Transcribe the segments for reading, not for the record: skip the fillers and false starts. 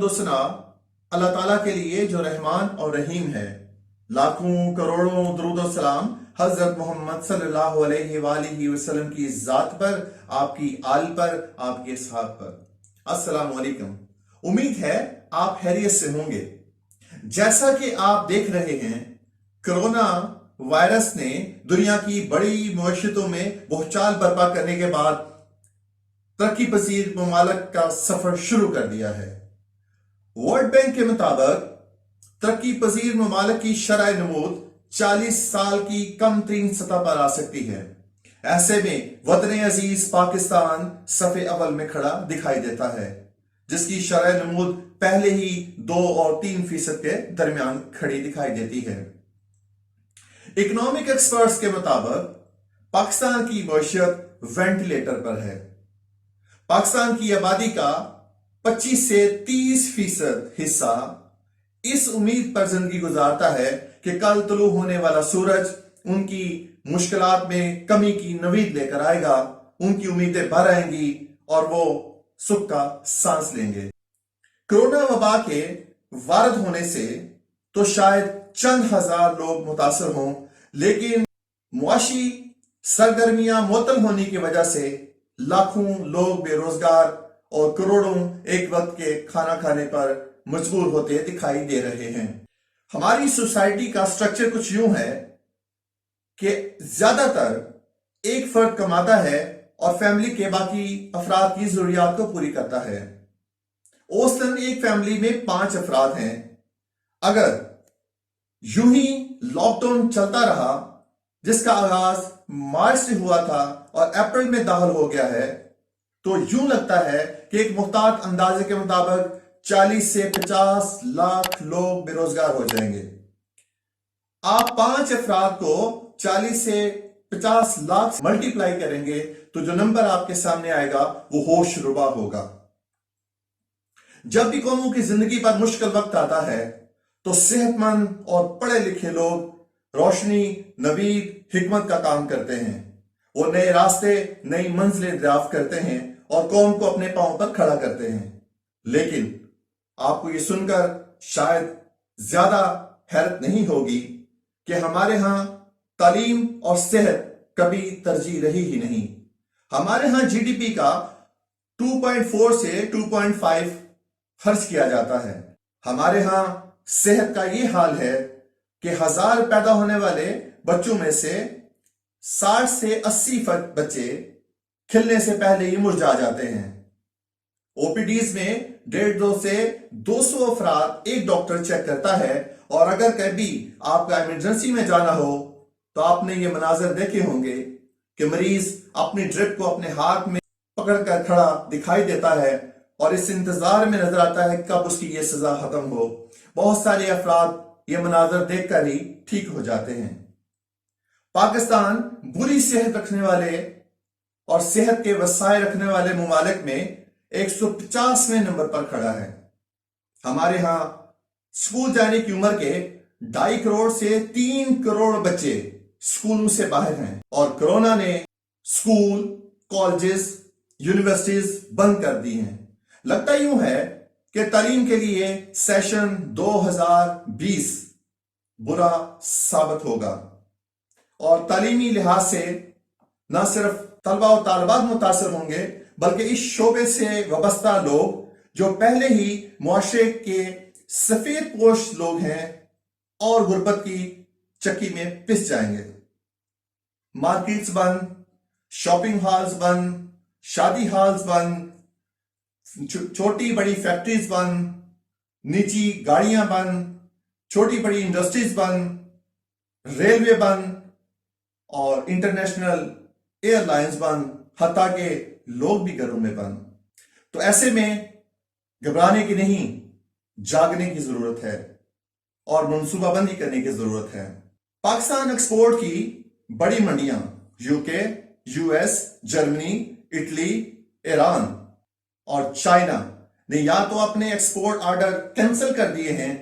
हम्दो सना अल्लाह ताला के लिए जो रहमान और रहीम है। लाखों करोड़ों दरूद और सलाम हजरत मोहम्मद सल्लल्लाहु अलैहि वसल्लम की जात पर, आपकी आल पर, आपके असहाब पर। अस्सलाम वालेकुम। उम्मीद है आप खैरियत से होंगे। जैसा कि आप देख रहे हैं, कोरोना वायरस ने दुनिया की बड़ी मुआशरतों में भूचाल बर्पा करने के बाद तरक्की पजीर ममालिक का सफर शुरू कर दिया है। वर्ल्ड बैंक के मुताबिक तरक्की पजीर ममालिक की शरह नमूद 40 साल की कम तरीन सतह पर आ सकती है। ऐसे में वतन अजीज पाकिस्तान सफ़े अव्वल में खड़ा दिखाई देता है, जिसकी शरह नमूद पहले ही 2 और 3% के दरमियान खड़ी दिखाई देती है। इकोनॉमिक एक्सपर्ट्स के मुताबिक पाकिस्तान की मईशत वेंटिलेटर पर है। पाकिस्तान की आबादी का 25 से 30% हिस्सा इस उम्मीद पर जिंदगी गुजारता है कि कल तुलू होने वाला सूरज उनकी मुश्किलात में कमी की नवीद लेकर आएगा, उनकी उम्मीदें भर आएंगी और वो सुख का सांस लेंगे। कोरोना वबा के वारद होने से तो शायद चंद हजार लोग मुतासर हों, लेकिन मुआशी सरगर्मियां मुअत्तल होने की वजह से लाखों लोग बेरोजगार और करोड़ों एक वक्त के खाना खाने पर मजबूर होते दिखाई दे रहे हैं। हमारी सोसाइटी का स्ट्रक्चर कुछ यूं है कि ज्यादातर एक फर्द कमाता है और फैमिली के बाकी अफराद की जरूरियात को पूरी करता है। औसतन एक फैमिली में 5 अफराद हैं। अगर यूं ही लॉकडाउन चलता रहा, जिसका आगाज मार्च से हुआ था और अप्रैल में दाखिल हो गया है, तो यूं लगता है कि एक मुख्तार अंदाजे के मुताबिक 40 से 50 लाख लोग बेरोजगार हो जाएंगे। आप 5 अफराद को 40 से 50 लाख मल्टीप्लाई करेंगे तो जो नंबर आपके सामने आएगा वो होश रुबा होगा। जब भी कौमों की जिंदगी पर मुश्किल वक्त आता है तो सेहतमंद और पढ़े लिखे लोग रोशनी, नवीद, हिकमत का काम करते हैं। वो नए रास्ते, नई मंजिलें दरियाफ्त करते हैं और कौम को अपने पांव पर खड़ा करते हैं। लेकिन आपको ये सुनकर शायद ज्यादा हैरत नहीं होगी कि हमारे यहां तालीम और सेहत कभी तरजीह रही ही नहीं। हमारे यहां जीडीपी का 2.4 से 2.5 खर्च किया जाता है। हमारे यहां सेहत का ये हाल है कि 1000 पैदा होने वाले बच्चों में से 60 से 80 बच्चे खिलने से पहले ही मुरझा जाते हैं। ओपीडीज में 150 से 200 अफराद एक डॉक्टर चेक करता है, और अगर कभी आपका इमरजेंसी में जाना हो तो आपने ये मनाजर देखे होंगे कि मरीज अपनी ड्रिप को अपने हाथ में पकड़कर खड़ा दिखाई देता है और इस इंतजार में नजर आता है कब उसकी ये सजा खत्म हो। बहुत सारे अफराद ये मनाजर देखकर ही ठीक हो जाते हैं। पाकिस्तान बुरी सेहत रखने वाले और सेहत के वसाए रखने वाले ममालिक में 150वें नंबर पर खड़ा है। हमारे यहां स्कूल जाने की उम्र के 2.5 करोड़ से 3 करोड़ बच्चे स्कूलों से बाहर हैं, और कोरोना ने स्कूल, कॉलेजेस, यूनिवर्सिटीज बंद कर दी हैं। लगता यूं है कि तालीम के लिए सेशन 2020 बुरा साबित होगा, और तालीमी लिहाज से न सिर्फ तलबा और तालिबात मुतासर होंगे, बल्कि इस शोबे से वाबस्ता लोग जो पहले ही मुआशरे के सफेद पोश लोग हैं और गुर्बत की चक्की में पिस जाएंगे। मार्केट्स बंद, शॉपिंग हॉल्स बंद, शादी हॉल्स बंद, छोटी बड़ी फैक्ट्रीज बंद, निजी गाड़ियां बंद, छोटी बड़ी इंडस्ट्रीज बंद, रेलवे बंद और इंटरनेशनल एयरलाइंस बंद, हत्ता के लोग भी घरों में बंद। तो ऐसे में घबराने की नहीं, जागने की जरूरत है और मंसूबाबंदी करने की जरूरत है। पाकिस्तान एक्सपोर्ट की बड़ी मंडियां UK, US, Germany, Italy, Iran और चाइना ने या तो अपने एक्सपोर्ट ऑर्डर कैंसिल कर दिए हैं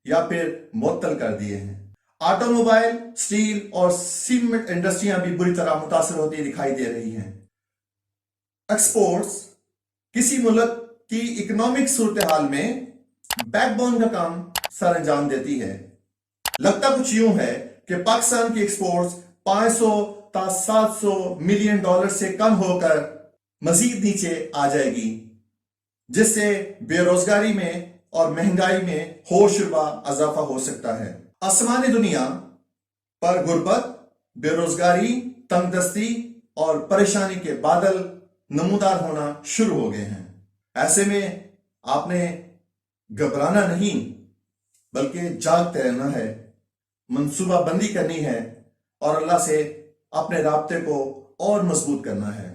या फिर मुअत्तल कर दिए हैं। ऑटोमोबाइल, स्टील और सीमेंट इंडस्ट्रियां भी बुरी तरह मुतासर होती दिखाई दे रही हैं। एक्सपोर्ट्स किसी मुल्क की इकोनॉमिक सूरत हाल में बैकबोन का काम सर अंजाम देती है। लगता कुछ यूं है कि पाकिस्तान की एक्सपोर्ट्स 500 ता 700 मिलियन डॉलर से कम होकर मजीद नीचे आ जाएगी, जिससे बेरोजगारी में और महंगाई में होशरुबा इजाफा हो सकता है। आसमानी दुनिया पर गुर्बत, बेरोजगारी, तंगदस्ती और परेशानी के बादल नमूदार होना शुरू हो गए हैं। ऐसे में आपने घबराना नहीं बल्कि जागते रहना है, मंसूबा बंदी करनी है और अल्लाह से अपने राब्ते को और मजबूत करना है।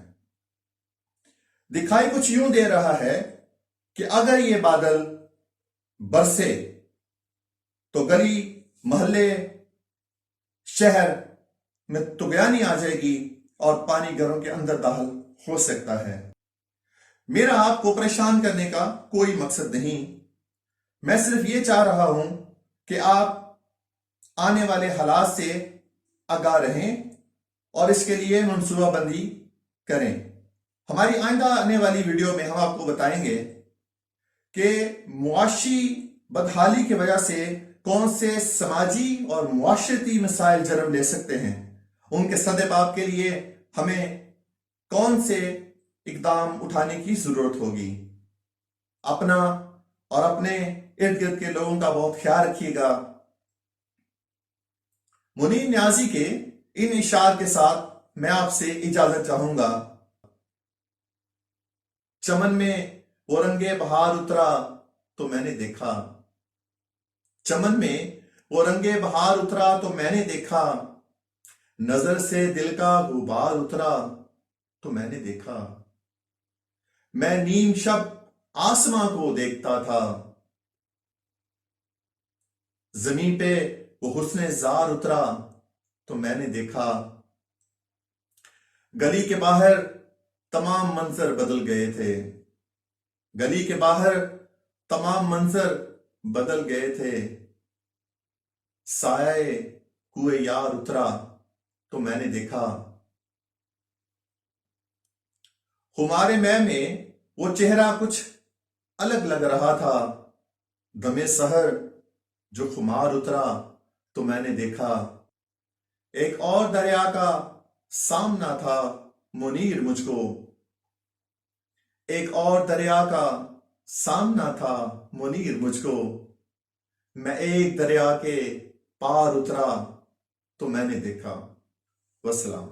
दिखाई कुछ यूं दे रहा है कि अगर ये बादल बरसे तो गली मोहल्ले शहर में तुगयानी आ जाएगी और पानी घरों के अंदर दाखिल हो सकता है। मेरा आपको परेशान करने का कोई मकसद नहीं, मैं सिर्फ ये चाह रहा हूं कि आप आने वाले हालात से आगाह रहें और इसके लिए मनसूबाबंदी करें। हमारी आइंदा आने वाली वीडियो में हम आपको बताएंगे कि मुआशी बदहाली की वजह से कौन से समाजी और मुआशरती मसाइल जन्म ले सकते हैं, उनके सद्देबाब के लिए हमें कौन से इकदाम उठाने की जरूरत होगी। अपना और अपने इर्द गिर्द के लोगों का बहुत ख्याल रखिएगा। मुनीर न्याजी के इन इशार के साथ मैं आपसे इजाजत चाहूंगा। चमन में वो रंगे बहार उतरा तो मैंने देखा, चमन में वो रंगे बहार उतरा तो मैंने देखा, नजर से दिल का गुबार उतरा तो मैंने देखा। मैं नीम शब आसमां को देखता था, जमीन पे वो हुस्ने जार उतरा तो मैंने देखा। गली के बाहर तमाम मंजर बदल गए थे, गली के बाहर तमाम मंजर बदल गए थे। साये कुए यार उतरा तो मैंने देखा। खुमारे मैं में वो चेहरा कुछ अलग लग रहा था, दमे सहर जो खुमार उतरा तो मैंने देखा। एक और दरिया का सामना था मुनीर मुझको, एक और दरिया का सामना था मुनीर मुझको। मैं एक दरिया के पार उतरा तो मैंने देखा। वस्सलाम।